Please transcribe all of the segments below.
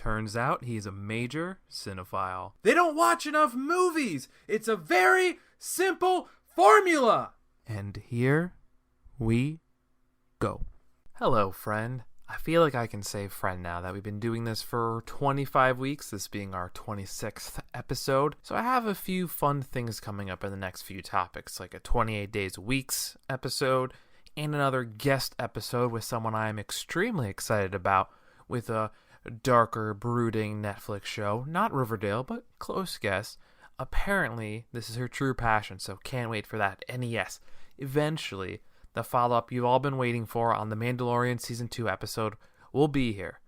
Turns out he's a major cinephile. They don't watch enough movies! It's a very simple formula! And here we go. Hello, friend. I feel like I can say friend now that we've been doing this for 25 weeks, this being our 26th episode. So I have a few fun things coming up in the next few topics, like a 28 Days Weeks episode, and another guest episode with someone I am extremely excited about, with a darker, brooding Netflix show. Not Riverdale, but close guess. Apparently, this is her true passion, so can't wait for that. And yes, eventually, the follow-up you've all been waiting for on The Mandalorian Season 2 episode will be here.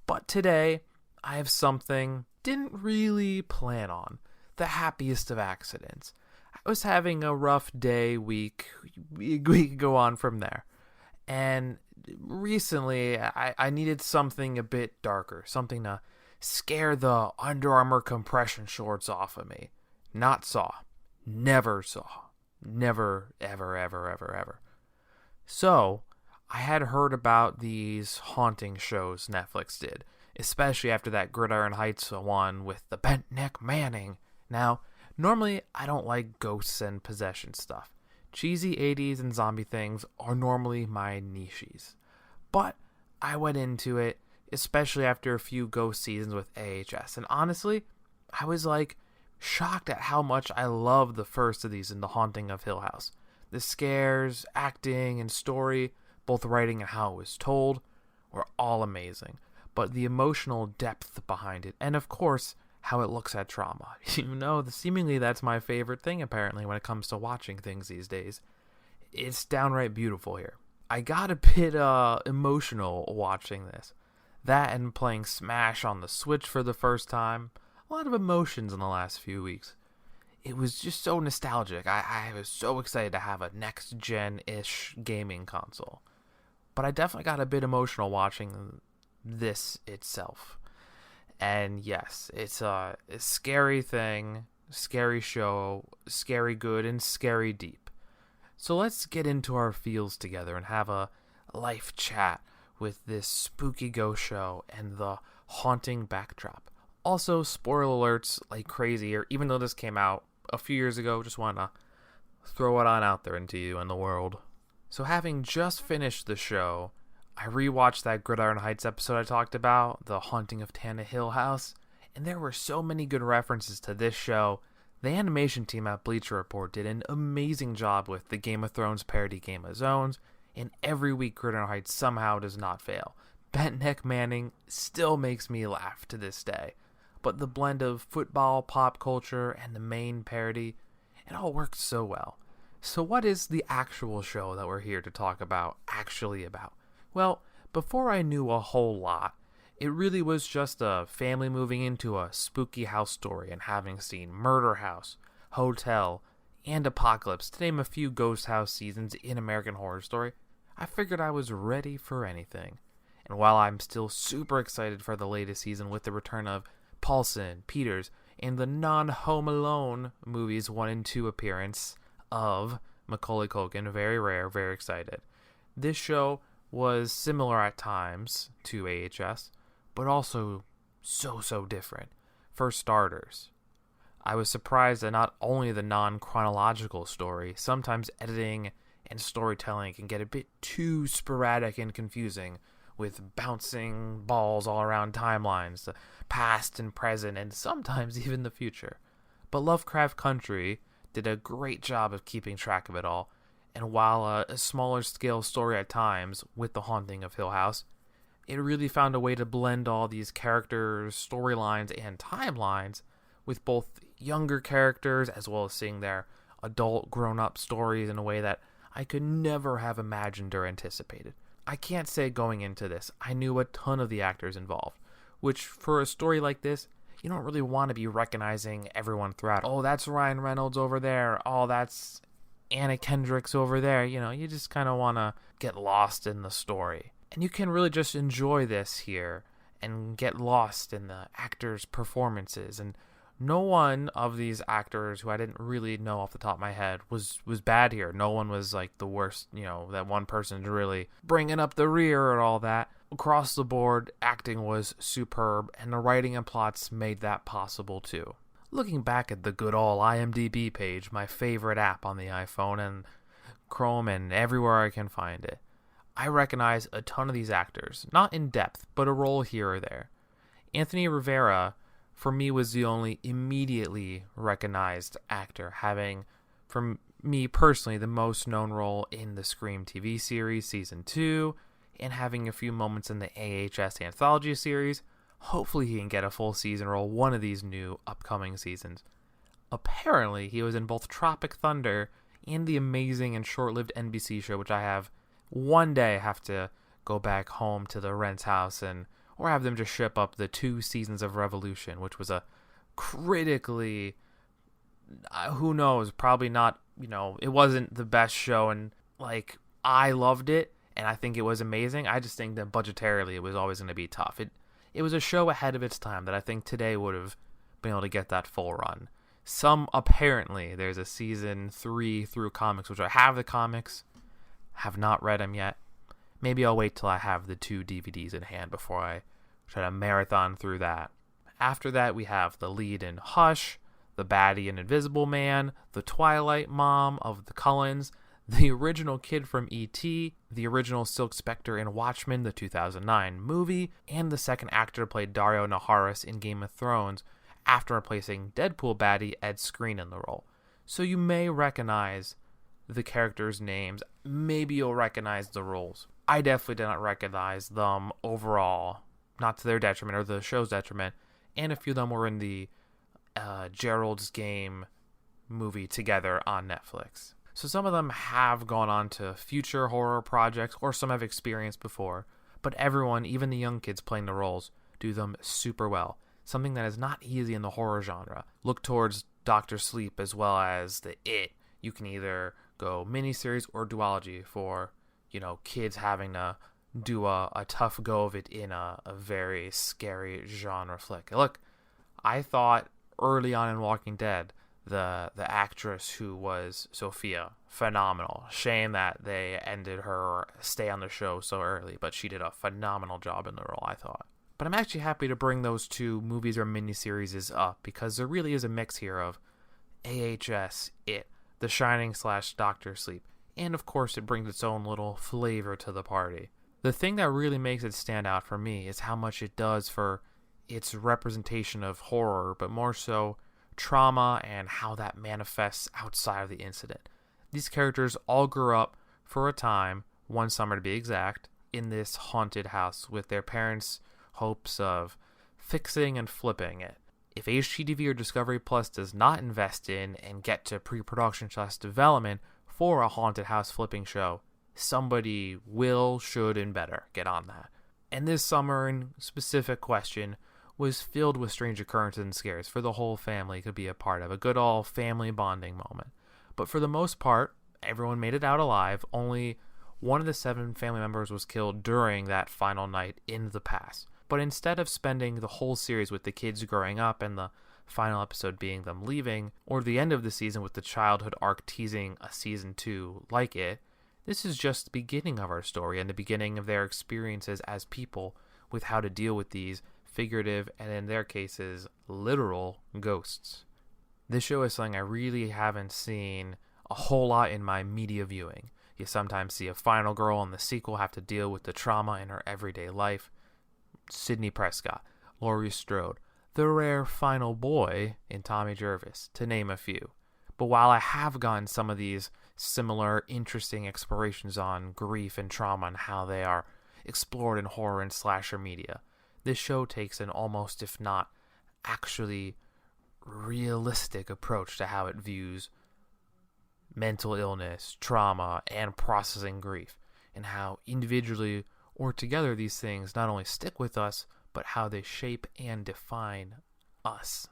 But today, I have something didn't really plan on. The happiest of accidents. I was having a rough day, week. We could go on from there. And recently, I needed something a bit darker. Something to scare the Under Armour compression shorts off of me. Not Saw. Never Saw. Never, ever, ever, ever, ever. So, I had heard about these haunting shows Netflix did, especially after that Gridiron Heights one with the bent neck Manning. Now, normally I don't like ghosts and possession stuff. Cheesy 80s and zombie things are normally my niches. But I went into it, especially after a few ghost seasons with AHS, and honestly, I was shocked at how much I loved the first of these in The Haunting of Hill House. The scares, acting, and story, both writing and how it was told, were all amazing. But the emotional depth behind it, and of course, how it looks at trauma. Seemingly that's my favorite thing apparently when it comes to watching things these days. It's downright beautiful here. I got a bit emotional watching this. That and playing Smash on the Switch for the first time. A lot of emotions in the last few weeks. It was just so nostalgic. I was so excited to have a next-gen-ish gaming console. But I definitely got a bit emotional watching this itself. And yes, it's a scary thing, scary show, scary good, and scary deep. So let's get into our feels together and have a life chat with this spooky ghost show and the haunting backdrop. Also, spoiler alerts like crazy here, even though this came out a few years ago, just want to throw it on out there into you and the world. So having just finished the show, I rewatched that Gridiron Heights episode I talked about, The Haunting of Tana Hill House, and there were so many good references to this show. The animation team at Bleacher Report did an amazing job with the Game of Thrones parody Game of Zones, and every week Gridiron Heights somehow does not fail. Bent Neck Manning still makes me laugh to this day. But the blend of football, pop culture, and the main parody, it all works so well. So what is the actual show that we're here to talk about actually about? Well, before I knew a whole lot, it really was just a family moving into a spooky house story and having seen Murder House, Hotel, and Apocalypse, to name a few ghost house seasons in American Horror Story, I figured I was ready for anything. And while I'm still super excited for the latest season with the return of Paulson, Peters, and the non-Home Alone movies 1 and 2 appearance of Macaulay Culkin, very rare, very excited. This show was similar at times to AHS, but also so different. For starters, I was surprised at not only the non-chronological story, sometimes editing and storytelling can get a bit too sporadic and confusing, with bouncing balls all around timelines, the past and present, and sometimes even the future. But Lovecraft Country did a great job of keeping track of it all, and while a smaller scale story at times with The Haunting of Hill House, it really found a way to blend all these characters, storylines, and timelines with both younger characters as well as seeing their adult grown-up stories in a way that I could never have imagined or anticipated. I can't say going into this, I knew a ton of the actors involved, which for a story like this, you don't really want to be recognizing everyone throughout. Oh, that's Ryan Reynolds over there. Oh, that's Anna Kendricks over there. You just kind of want to get lost in the story. And you can really just enjoy this here and get lost in the actors' performances. And no one of these actors who I didn't really know off the top of my head was bad here. No one was like the worst, that one person's really bringing up the rear and all that. across the board, acting was superb, and the writing and plots made that possible too. Looking back at the good old IMDb page, my favorite app on the iPhone and Chrome and everywhere I can find it, I recognize a ton of these actors, not in depth, but a role here or there. Anthony Rivera, for me, was the only immediately recognized actor, having, for me personally, the most known role in the Scream TV series Season 2, and having a few moments in the AHS Anthology series. Hopefully he can get a full season role one of these new upcoming seasons. Apparently, he was in both Tropic Thunder and the amazing and short-lived NBC show, which I have one day have to go back home to the Rent's house or have them just ship up the 2 seasons of Revolution, which was a critically, who knows, probably not, it wasn't the best show, and I loved it, and I think it was amazing. I just think that budgetarily it was always going to be tough. It was a show ahead of its time that I think today would have been able to get that full run. Apparently, there's a season 3 through comics, which I have the comics, have not read them yet. Maybe I'll wait till I have the 2 DVDs in hand before I try to marathon through that. After that, we have the lead in Hush, the baddie in Invisible Man, the Twilight mom of the Cullens, the original kid from E.T., the original Silk Spectre in Watchmen, the 2009 movie, and the second actor to play Daario Naharis in Game of Thrones after replacing Deadpool baddie Ed Skrein in the role. So you may recognize the characters' names, maybe you'll recognize the roles. I definitely did not recognize them overall, not to their detriment or the show's detriment, and a few of them were in the Gerald's Game movie together on Netflix. So some of them have gone on to future horror projects, or some have experienced before, but everyone, even the young kids playing the roles, do them super well. Something that is not easy in the horror genre. Look towards Dr. Sleep as well as the It. You can either go miniseries or duology for, kids having to do a tough go of it in a very scary genre flick. Look, I thought early on in Walking Dead, the actress who was Sophia, phenomenal. Shame that they ended her stay on the show so early, but she did a phenomenal job in the role, I thought. But I'm actually happy to bring those 2 movies or miniseries up, because there really is a mix here of AHS, It, The Shining / Dr. Sleep, and of course it brings its own little flavor to the party. The thing that really makes it stand out for me is how much it does for its representation of horror, but more so trauma and how that manifests outside of the incident. These characters all grew up for a time, one summer to be exact, in this haunted house with their parents' hopes of fixing and flipping it. If HGTV or Discovery Plus does not invest in and get to pre-production / development for a haunted house flipping show, somebody will, should, and better get on that. And this summer, in specific question, was filled with strange occurrences and scares for the whole family could be a part of. A good old family bonding moment. But for the most part, everyone made it out alive. Only one of the 7 family members was killed during that final night in the past. But instead of spending the whole series with the kids growing up and the final episode being them leaving, or the end of the season with the childhood arc teasing a season 2 like it, this is just the beginning of our story and the beginning of their experiences as people with how to deal with these figurative, and in their cases, literal ghosts. This show is something I really haven't seen a whole lot in my media viewing. You sometimes see a final girl in the sequel have to deal with the trauma in her everyday life. Sidney Prescott, Laurie Strode, the rare final boy in Tommy Jervis, to name a few. But while I have gotten some of these similar, interesting explorations on grief and trauma and how they are explored in horror and slasher media, this show takes an almost, if not actually realistic approach to how it views mental illness, trauma, and processing grief, and how individually or together these things not only stick with us, but how they shape and define us.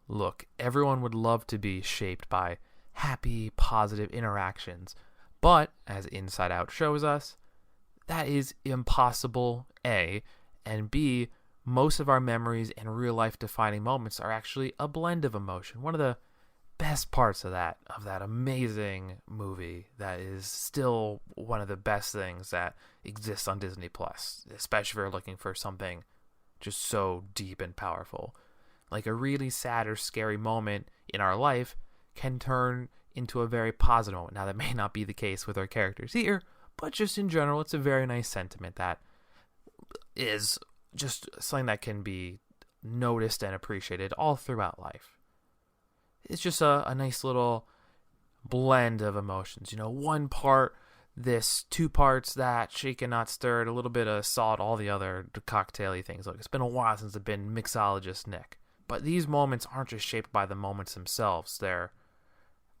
Look, everyone would love to be shaped by happy, positive interactions, but, as Inside Out shows us, that is impossible, A, and B, most of our memories and real-life defining moments are actually a blend of emotion. One of the best parts of that amazing movie that is still one of the best things that exists on Disney Plus, especially if you're looking for something just so deep and powerful. Like a really sad or scary moment in our life can turn into a very positive moment. Now, that may not be the case with our characters here, but just in general, it's a very nice sentiment that is just something that can be noticed and appreciated all throughout life. It's just a nice little blend of emotions. One part this, two parts that, shaken not stirred, a little bit of salt, all the other cocktail-y things. Look, it's been a while since I've been mixologist Nick. But these moments aren't just shaped by the moments themselves. They're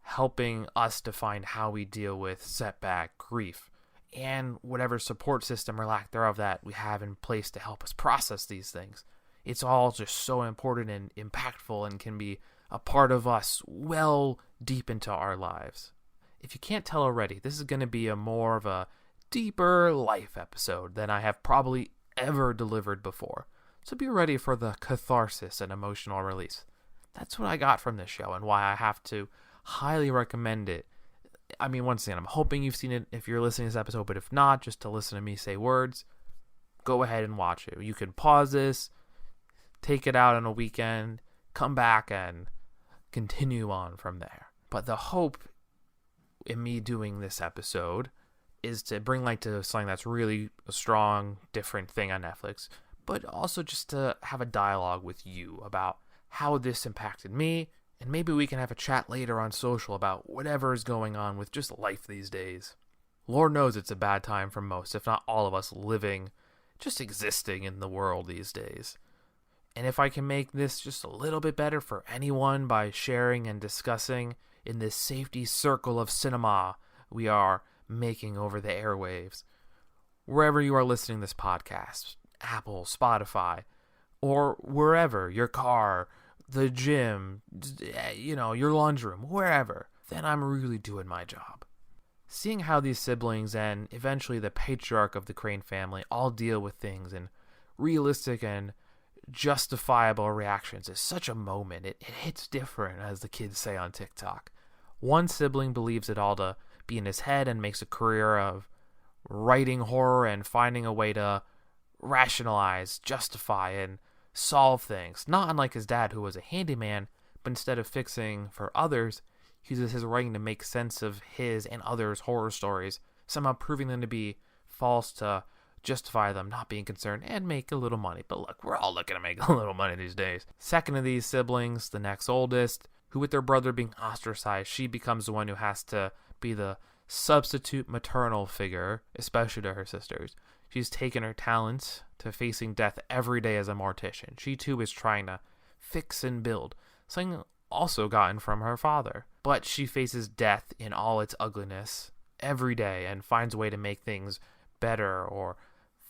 helping us define how we deal with setback, grief, and whatever support system or lack thereof that we have in place to help us process these things. It's all just so important and impactful and can be a part of us well deep into our lives. If you can't tell already, this is going to be more of a deeper life episode than I have probably ever delivered before. So be ready for the catharsis and emotional release. That's what I got from this show and why I have to highly recommend it. I mean, once again, I'm hoping you've seen it if you're listening to this episode, but if not, just to listen to me say words, go ahead and watch it. You can pause this, take it out on a weekend, come back and continue on from there. But the hope in me doing this episode is to bring light to something that's really a strong, different thing on Netflix, but also just to have a dialogue with you about how this impacted me, and maybe we can have a chat later on social about whatever is going on with just life these days. Lord knows it's a bad time for most, if not all of us, living, just existing in the world these days. And if I can make this just a little bit better for anyone by sharing and discussing in this safety circle of cinema we are making over the airwaves, wherever you are listening to this podcast, Apple, Spotify, or wherever, your car, the gym, your lunchroom, wherever, then I'm really doing my job. Seeing how these siblings and eventually the patriarch of the Crane family all deal with things in realistic and justifiable reactions is such a moment. It hits different, as the kids say on TikTok. One sibling believes it all to be in his head and makes a career of writing horror and finding a way to rationalize, justify, and solve things. Not unlike his dad, who was a handyman, but instead of fixing for others, he uses his writing to make sense of his and others' horror stories, somehow proving them to be false to justify them not being concerned and make a little money. But look, we're all looking to make a little money these days. Second of these siblings, the next oldest, who with their brother being ostracized, she becomes the one who has to be the substitute maternal figure, especially to her sisters. She's taken her talents to facing death every day as a mortician. She too is trying to fix and build, something also gotten from her father. But she faces death in all its ugliness every day and finds a way to make things better or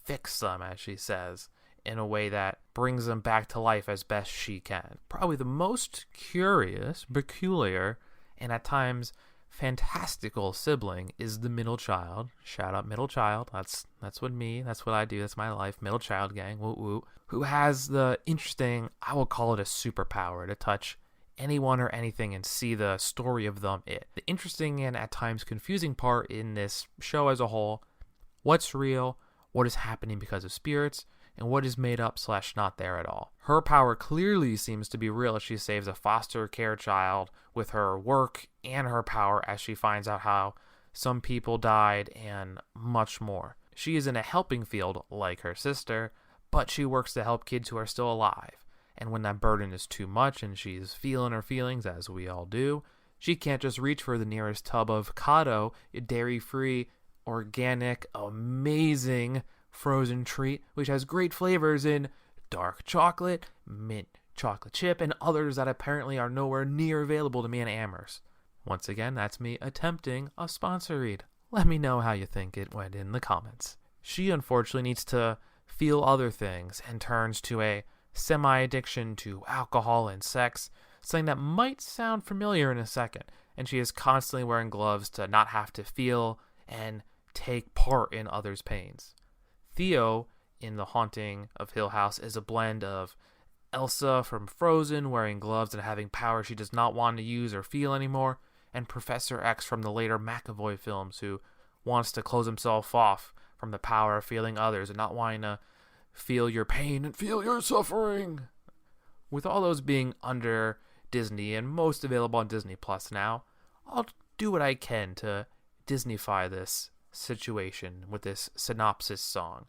fix them, as she says, in a way that brings them back to life as best she can. Probably the most curious, peculiar, and at times fantastical sibling is the middle child. Shout out middle child. That's what I do. That's my life. Middle child gang. Woo woo. Who has the interesting, I will call it a superpower, to touch anyone or anything and see the story of them. The interesting and at times confusing part in this show as a whole: what's real, what is happening because of spirits, and what is made up / not there at all. Her power clearly seems to be real as she saves a foster care child with her work and her power as she finds out how some people died and much more. She is in a helping field like her sister, but she works to help kids who are still alive. And when that burden is too much and she's feeling her feelings, as we all do, she can't just reach for the nearest tub of Kato, a dairy-free, organic, amazing frozen treat, which has great flavors in dark chocolate, mint chocolate chip, and others that apparently are nowhere near available to me in Amherst. Once again, that's me attempting a sponsor read. Let me know how you think it went in the comments. She unfortunately needs to feel other things and turns to a semi-addiction to alcohol and sex, something that might sound familiar in a second, and she is constantly wearing gloves to not have to feel and take part in others' pains. Theo, in The Haunting of Hill House, is a blend of Elsa from Frozen wearing gloves and having power she does not want to use or feel anymore, and Professor X from the later McAvoy films who wants to close himself off from the power of feeling others and not wanting to feel your pain and feel your suffering. With all those being under Disney and most available on Disney Plus now, I'll do what I can to Disneyfy this situation with this synopsis song.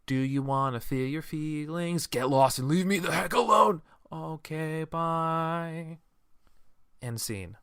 Do you want to feel your feelings? Get lost and leave me the heck alone. Okay, bye. End scene.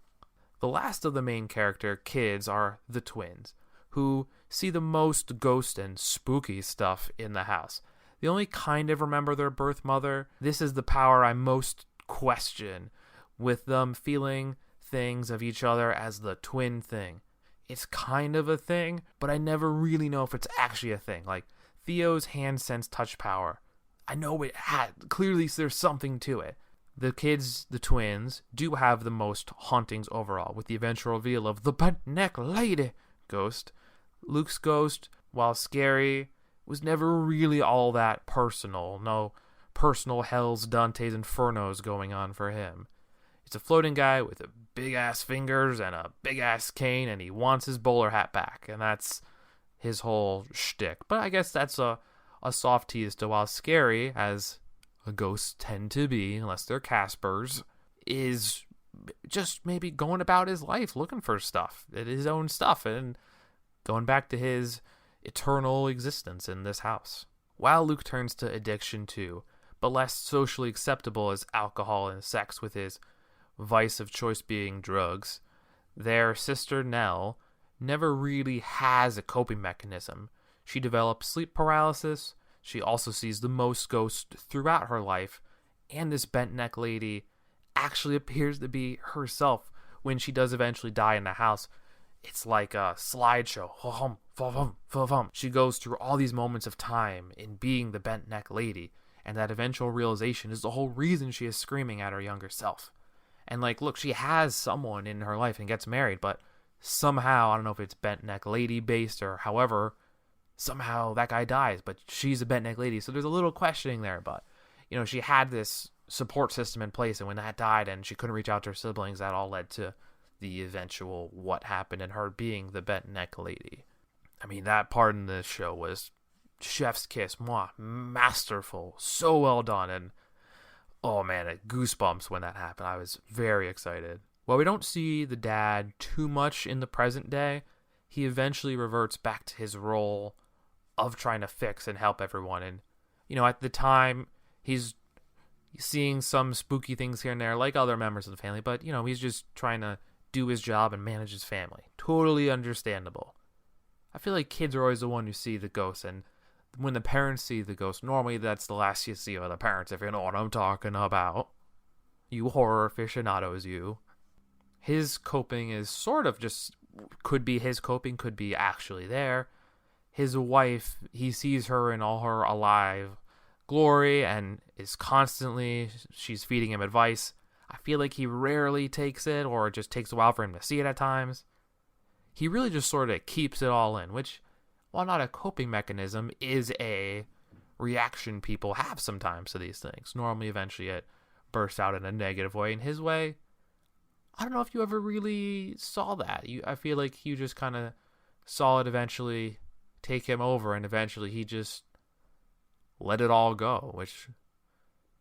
The last of the main character kids are the twins, who see the most ghost and spooky stuff in the house. They only kind of remember their birth mother. This is the power I most question, with them feeling things of each other as the twin thing. It's kind of a thing, but I never really know if it's actually a thing. Like Theo's hand sense touch power. I know it had, clearly there's something to it. The kids, the twins, do have the most hauntings overall, with the eventual reveal of the bent neck lady ghost. Luke's ghost, while scary, was never really all that personal. No personal hells, Dante's Infernos going on for him. It's a floating guy with a big-ass fingers and a big-ass cane, and he wants his bowler hat back, and that's his whole shtick. But I guess that's a soft tease to while scary, as ghosts tend to be, unless they're Caspers, is just maybe going about his life looking for stuff, his own stuff, and going back to his eternal existence in this house. While Luke turns to addiction too, but less socially acceptable as alcohol and sex, with his vice of choice being drugs, their sister Nell never really has a coping mechanism. She develops sleep paralysis. She also sees the most ghosts throughout her life, and this bent neck lady actually appears to be herself when she does eventually die in the house. It's like a slideshow. She goes through all these moments of time in being the bent neck lady, and that eventual realization is the whole reason she is screaming at her younger self. And like, look, she has someone in her life and gets married, but somehow, I don't know if it's bent neck lady based or however, somehow that guy dies, but she's a bent neck lady. So there's a little questioning there, but you know, she had this support system in place, and when that died and she couldn't reach out to her siblings, that all led to the eventual what happened and her being the bent neck lady. I mean, that part in this show was chef's kiss, masterful, so well done, and oh man, it goosebumps when that happened. I was very excited. While we don't see the dad too much in the present day, he eventually reverts back to his role of trying to fix and help everyone. And, you know, at the time, he's seeing some spooky things here and there, like other members of the family, but, you know, he's just trying to do his job and manage his family. Totally understandable. I feel like kids are always the one who see the ghost, and when the parents see the ghost, normally that's the last you see of the parents, if you know what I'm talking about. You horror aficionados, you. His coping is sort of just, could be his coping, could be actually there. His wife, he sees her in all her alive glory and is constantly, she's feeding him advice. I feel like he rarely takes it, or it just takes a while for him to see it at times. He really just sort of keeps it all in, which, while not a coping mechanism, is a reaction people have sometimes to these things. Normally, eventually, it bursts out in a negative way. In his way, I don't know if you ever really saw that. I feel like you just kind of saw it eventually take him over, and eventually he just let it all go, which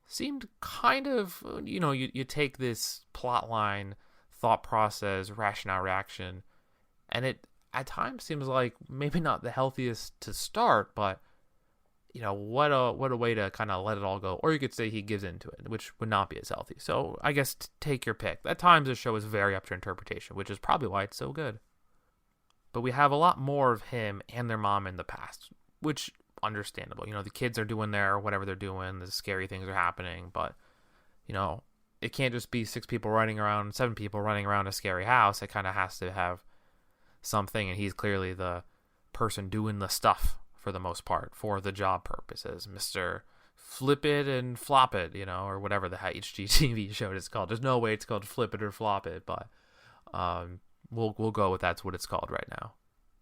seemed kind of, you know, you take this plot line, thought process, rationale, reaction, and it at times seems like maybe not the healthiest to start, but you know, what a way to kind of let it all go. Or you could say he gives into it, which would not be as healthy. So I guess take your pick. At times the show is very up to interpretation, which is probably why it's so good. But we have a lot more of him and their mom in the past, which understandable. You know, the kids are doing whatever they're doing, the scary things are happening, but you know, it can't just be 7 people running around a scary house. It kind of has to have something, and he's clearly the person doing the stuff for the most part, for the job purposes. Mr. Flip It and Flop It, you know, or whatever the HGTV show is called. There's no way it's called Flip It or Flop It, but we'll go with that's what it's called right now.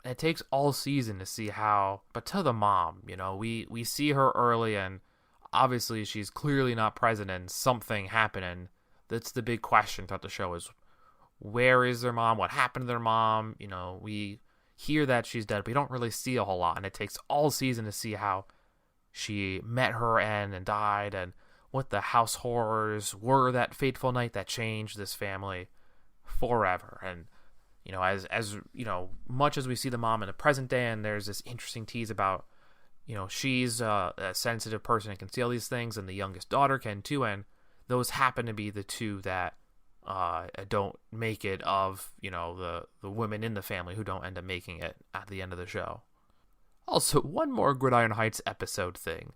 And it takes all season to see how, but to the mom, you know, we see her early, and obviously she's clearly not present and something happening. That's the big question throughout the show is, where is their mom? What happened to their mom? We hear that she's dead, but we don't really see a whole lot. And it takes all season to see how she met her end and died and what the house horrors were that fateful night that changed this family forever. And, as much as we see the mom in the present day, and there's this interesting tease about, she's a sensitive person and can see all these things, and the youngest daughter can too, and those happen to be the two that don't make it of, the women in the family who don't end up making it at the end of the show. Also, one more Gridiron Heights episode thing.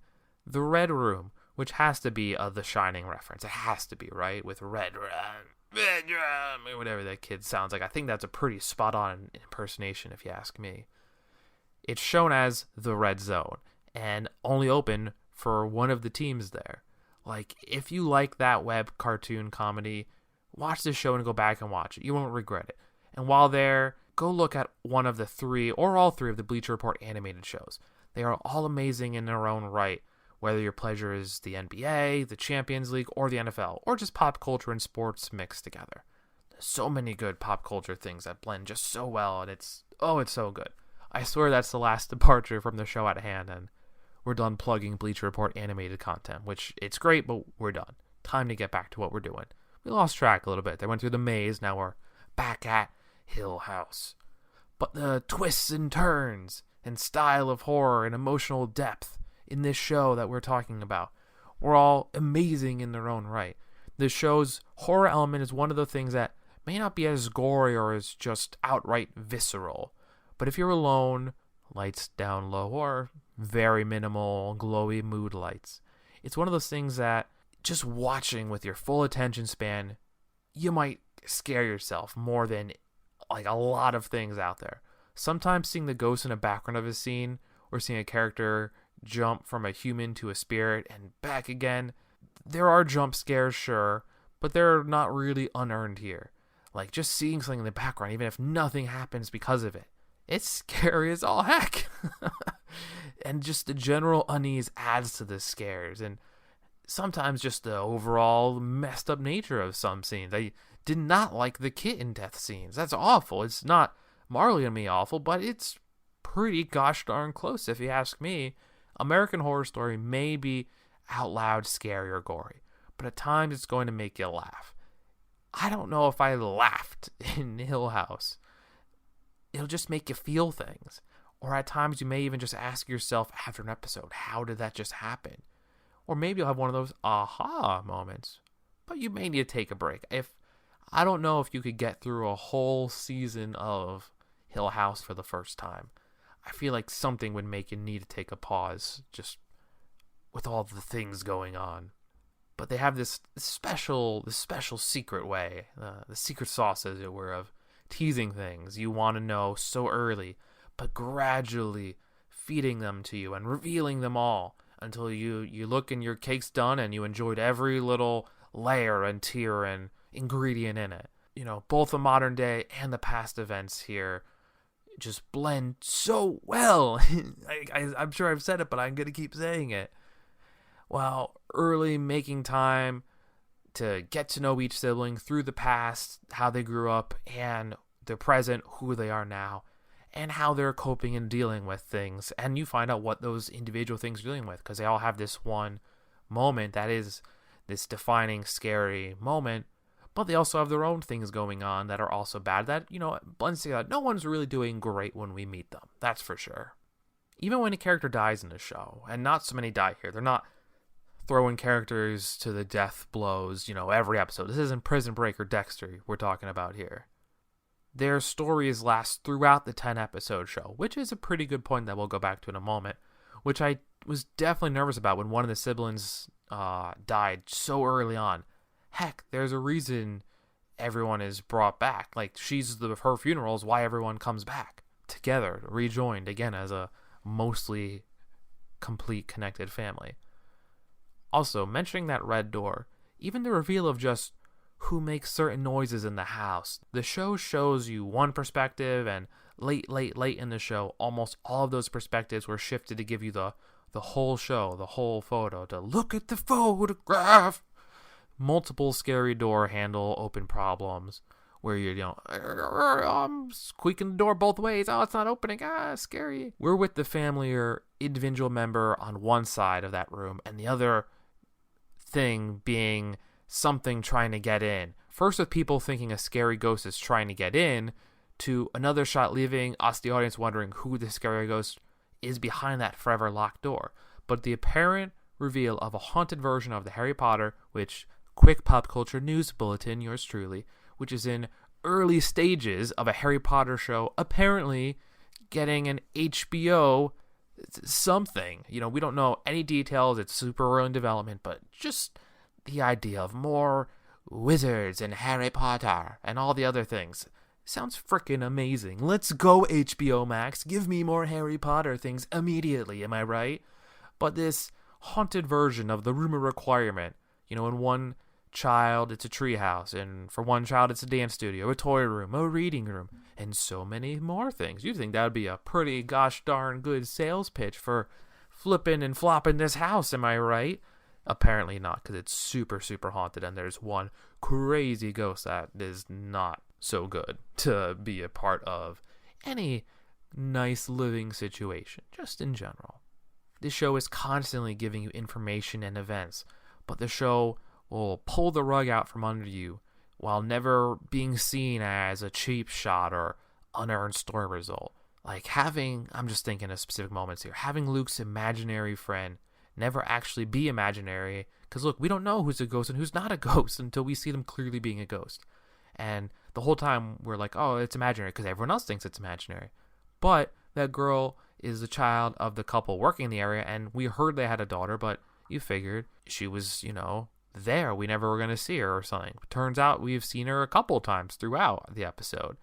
The Red Room, which has to be a The Shining reference. It has to be, right? With Red Room, whatever that kid sounds like. I think that's a pretty spot-on impersonation, if you ask me. It's shown as the Red Zone, and only open for one of the teams there. Like, if you like that web cartoon comedy, watch this show and go back and watch it. You won't regret it. And while there, go look at one of the 3 or all 3 of the Bleacher Report animated shows. They are all amazing in their own right, whether your pleasure is the NBA, the Champions League, or the NFL, or just pop culture and sports mixed together. There's so many good pop culture things that blend just so well, and it's so good. I swear that's the last departure from the show at hand, and we're done plugging Bleacher Report animated content, which it's great, but we're done. Time to get back to what we're doing. We lost track a little bit. They went through the maze, now we're back at Hill House. But the twists and turns and style of horror and emotional depth in this show that we're talking about were all amazing in their own right. The show's horror element is one of the things that may not be as gory or as just outright visceral. But if you're alone, lights down low or very minimal, glowy mood lights, it's one of those things that just watching with your full attention span, you might scare yourself more than like a lot of things out there. Sometimes seeing the ghost in the background of a scene or seeing a character jump from a human to a spirit and back again, there are jump scares, sure, but they're not really unearned here. Like just seeing something in the background, even if nothing happens because of it, it's scary as all heck. And just the general unease adds to the scares, and sometimes just the overall messed up nature of some scenes. I did not like the kitten death scenes. That's awful. It's not Marley and Me awful, but it's pretty gosh darn close if you ask me. American Horror Story may be out loud scary or gory, but at times it's going to make you laugh. I don't know if I laughed in Hill House. It'll just make you feel things. Or at times you may even just ask yourself after an episode, how did that just happen? Or maybe you'll have one of those aha moments. But you may need to take a break. I don't know if you could get through a whole season of Hill House for the first time. I feel like something would make you need to take a pause, just with all the things going on. But they have this special secret way, the secret sauce, as it were, of teasing things you want to know so early, but gradually feeding them to you and revealing them all until you look and your cake's done and you enjoyed every little layer and tier and ingredient in it. Both the modern day and the past events here just blend so well. I'm sure I've said it, but I'm going to keep saying it. While early making time to get to know each sibling through the past, how they grew up, and the present, who they are now, and how they're coping and dealing with things. And you find out what those individual things are dealing with, because they all have this one moment that is this defining, scary moment, but they also have their own things going on that are also bad that, blends together. No one's really doing great when we meet them, that's for sure. Even when a character dies in the show, and not so many die here, they're not throwing characters to the death blows, every episode. This isn't Prison Break or Dexter we're talking about here. Their stories last throughout the 10-episode show, which is a pretty good point that we'll go back to in a moment, which I was definitely nervous about when one of the siblings died so early on. Heck, there's a reason everyone is brought back. Like, her funeral is why everyone comes back together, rejoined again as a mostly complete connected family. Also, mentioning that red door, even the reveal of just who makes certain noises in the house. The show shows you one perspective, and late in the show, almost all of those perspectives were shifted to give you the the whole show, the whole photo, to look at the photograph. Multiple scary door handle open problems where I'm squeaking the door both ways. Oh, it's not opening. Scary. We're with the family or individual member on one side of that room, and the other thing being something trying to get in. First with people thinking a scary ghost is trying to get in, to another shot leaving us, the audience, wondering who the scary ghost is behind that forever locked door. But the apparent reveal of a haunted version of the Harry Potter, which, quick pop culture news bulletin, yours truly, which is in early stages of a Harry Potter show, apparently getting an HBO something. We don't know any details. It's super early in development, but just the idea of more wizards and Harry Potter and all the other things sounds freaking amazing. Let's go, HBO Max. Give me more Harry Potter things immediately, am I right? But this haunted version of the room of requirement, in one child it's a treehouse, and for one child it's a dance studio, a toy room, a reading room, and so many more things. You'd think that would be a pretty gosh darn good sales pitch for flipping and flopping this house, am I right? Apparently not, because it's super, super haunted, and there's one crazy ghost that is not so good to be a part of any nice living situation, just in general. This show is constantly giving you information and events, but the show will pull the rug out from under you while never being seen as a cheap shot or unearned story result. Like I'm just thinking of specific moments here, having Luke's imaginary friend never actually be imaginary, because look, we don't know who's a ghost and who's not a ghost until we see them clearly being a ghost. And the whole time we're like, oh, it's imaginary, because everyone else thinks it's imaginary. But that girl is a child of the couple working in the area, and we heard they had a daughter, but you figured she was, there. We never were going to see her or something. Turns out we've seen her a couple times throughout the episode.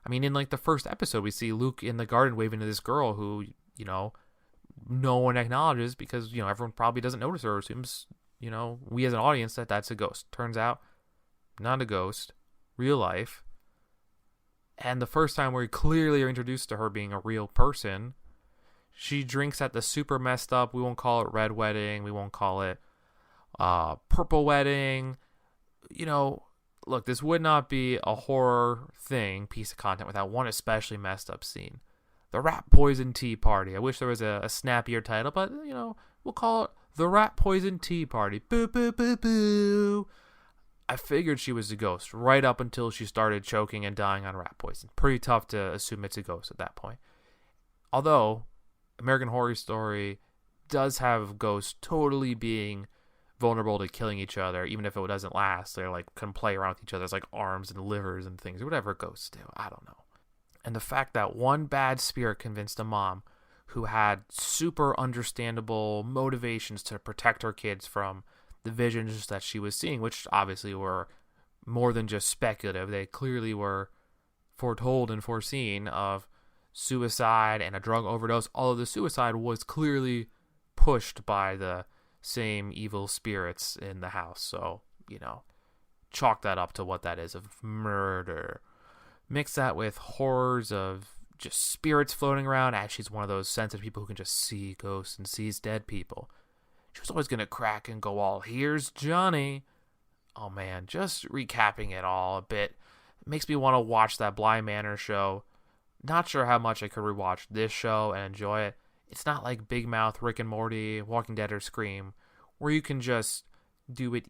I mean, in the first episode, we see Luke in the garden waving to this girl who, no one acknowledges because, everyone probably doesn't notice her or assumes, we as an audience that that's a ghost. Turns out, not a ghost, real life. And the first time we clearly are introduced to her being a real person, she drinks at the super messed up, we won't call it red wedding, we won't call it purple wedding. Look, this would not be a horror piece of content without one especially messed up scene. The Rat Poison Tea Party. I wish there was a snappier title, but, we'll call it The Rat Poison Tea Party. Boo, boo, boo, boo. I figured she was a ghost right up until she started choking and dying on rat poison. Pretty tough to assume it's a ghost at that point. Although, American Horror Story does have ghosts totally being vulnerable to killing each other, even if it doesn't last. They're can play around with each other's arms and livers and things, or whatever ghosts do. I don't know. And the fact that one bad spirit convinced a mom who had super understandable motivations to protect her kids from the visions that she was seeing, which obviously were more than just speculative. They clearly were foretold and foreseen of suicide and a drug overdose, although the suicide was clearly pushed by the same evil spirits in the house. So, chalk that up to what that is, of murder. Mix that with horrors of just spirits floating around, as she's one of those sensitive people who can just see ghosts and sees dead people. She was always going to crack and go all, here's Johnny. Oh man, just recapping it all a bit. It makes me want to watch that Bly Manor show. Not sure how much I could rewatch this show and enjoy it. It's not like Big Mouth, Rick and Morty, Walking Dead, or Scream, where you can just do it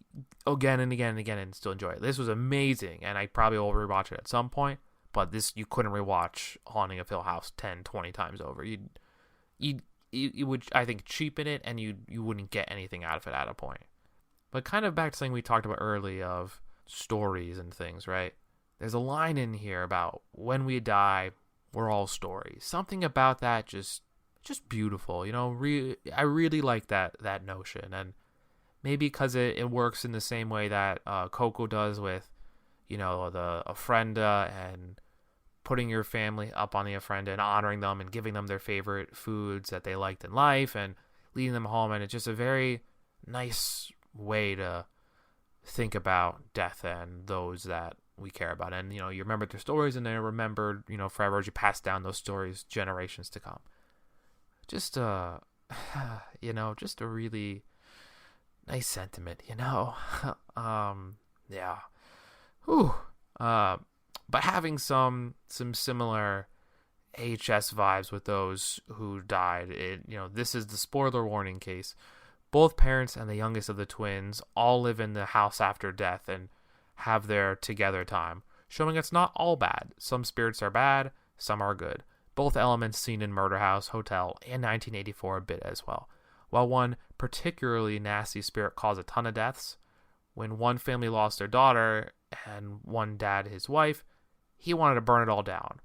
again and again and again and still enjoy it. This was amazing, and I probably will rewatch it at some point, but this you couldn't rewatch Haunting of Hill House 10, 20 times over. You would, I think, cheapen it, and you wouldn't get anything out of it at a point. But kind of back to something we talked about early of stories and things, right? There's a line in here about when we die, we're all stories. Something about that just beautiful, I really like that notion, and maybe because it works in the same way that Coco does with, the ofrenda and putting your family up on the ofrenda and honoring them and giving them their favorite foods that they liked in life and leading them home, and it's just a very nice way to think about death and those that we care about. And you remember their stories, and they're remembered forever as you pass down those stories generations to come. Just just a really nice sentiment, yeah. Whew. But having some similar HS vibes with those who died. This is the spoiler warning case. Both parents and the youngest of the twins all live in the house after death and have their together time, showing it's not all bad. Some spirits are bad, some are good. Both elements seen in Murder House, Hotel, and 1984 a bit as well. While one particularly nasty spirit caused a ton of deaths, when one family lost their daughter and one dad his wife, he wanted to burn it all down.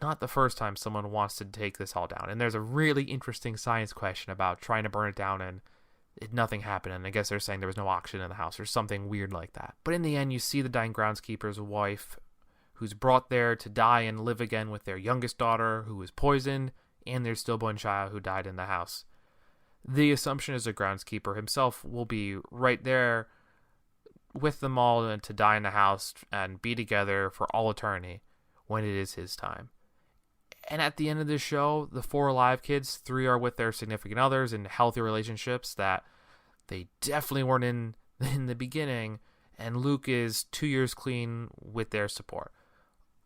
Not the first time someone wants to take this all down. And there's a really interesting science question about trying to burn it down and nothing happened. And I guess they're saying there was no oxygen in the house or something weird like that. But in the end, you see the dying groundskeeper's wife, who's brought there to die and live again with their youngest daughter, who was poisoned, and their stillborn child who died in the house. The assumption is the groundskeeper himself will be right there with them all to die in the house and be together for all eternity when it is his time. And at the end of the show, the 4 alive kids, 3 are with their significant others in healthy relationships that they definitely weren't in the beginning, and Luke is 2 years clean with their support.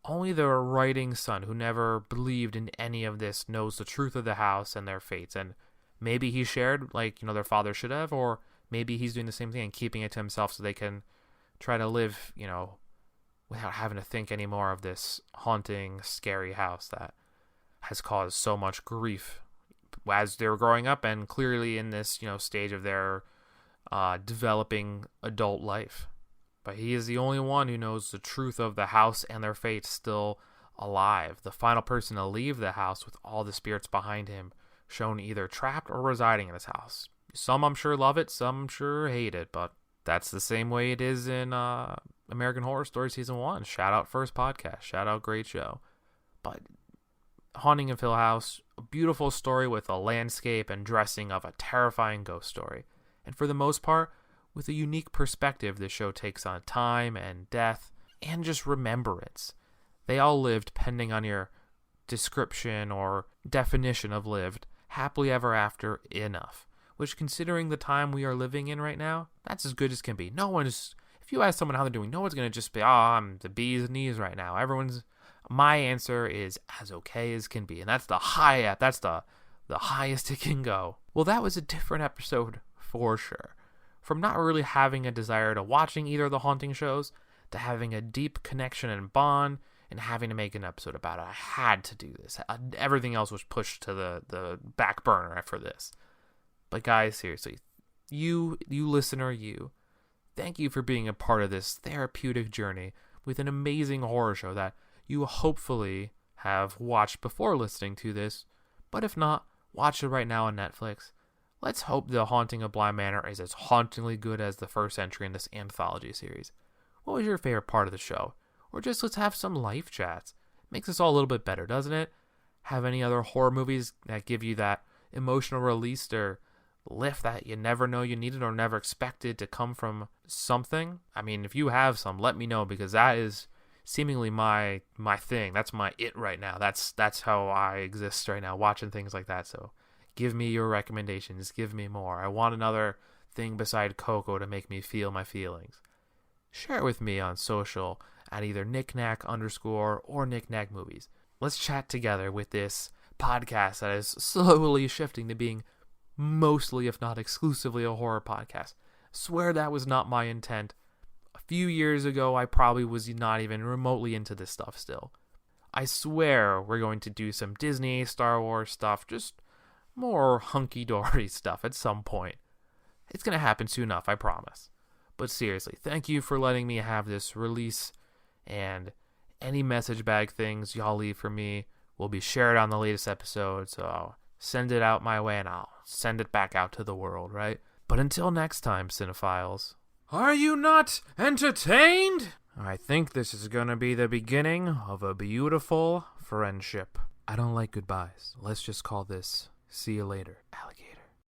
Only the writing son, who never believed in any of this, knows the truth of the house and their fates, and maybe he shared, their father should have, or maybe he's doing the same thing and keeping it to himself so they can try to live, without having to think anymore of this haunting, scary house that has caused so much grief as they were growing up and clearly in this, stage of their developing adult life. But he is the only one who knows the truth of the house and their fate still alive. The final person to leave the house with all the spirits behind him, shown either trapped or residing in this house. Some I'm sure love it, some I'm sure hate it, but that's the same way it is in American Horror Story Season 1. Shout out First Podcast. Shout out, great show. But Haunting of Hill House, a beautiful story with a landscape and dressing of a terrifying ghost story. And for the most part, with a unique perspective the show takes on time and death and just remembrance. They all lived, depending on your description or definition of lived, happily ever after enough. Which, considering the time we are living in right now, that's as good as can be. If you ask someone how they're doing, no one's going to just be, I'm the bee's knees right now. My answer is as okay as can be. And that's the highest it can go. Well, that was a different episode for sure. From not really having a desire to watching either of the haunting shows, to having a deep connection and bond, and having to make an episode about it. I had to do this. Everything else was pushed to the back burner for this. But guys, seriously, you listener, thank you for being a part of this therapeutic journey with an amazing horror show that you hopefully have watched before listening to this. But if not, watch it right now on Netflix. Let's hope The Haunting of Bly Manor is as hauntingly good as the first entry in this anthology series. What was your favorite part of the show? Or just let's have some life chats. Makes us all a little bit better, doesn't it? Have any other horror movies that give you that emotional release or lift that you never know you needed or never expected to come from something? I mean, if you have some, let me know, because that is seemingly my thing. That's my it right now. That's how I exist right now, watching things like that. So give me your recommendations. Give me more. I want another thing beside Coco to make me feel my feelings. Share it with me on social at either knickknack_ or knickknack movies. Let's chat together with this podcast that is slowly shifting to being mostly, if not exclusively, a horror podcast. Swear that was not my intent. A few years ago, I probably was not even remotely into this stuff still. I swear we're going to do some Disney, Star Wars stuff, just more hunky-dory stuff at some point. It's going to happen soon enough, I promise. But seriously, thank you for letting me have this release, and any message bag things y'all leave for me will be shared on the latest episode, so I'll send it out my way and I'll send it back out to the world, right? But until next time, cinephiles, are you not entertained? I think this is going to be the beginning of a beautiful friendship. I don't like goodbyes. Let's just call this see you later, alligator.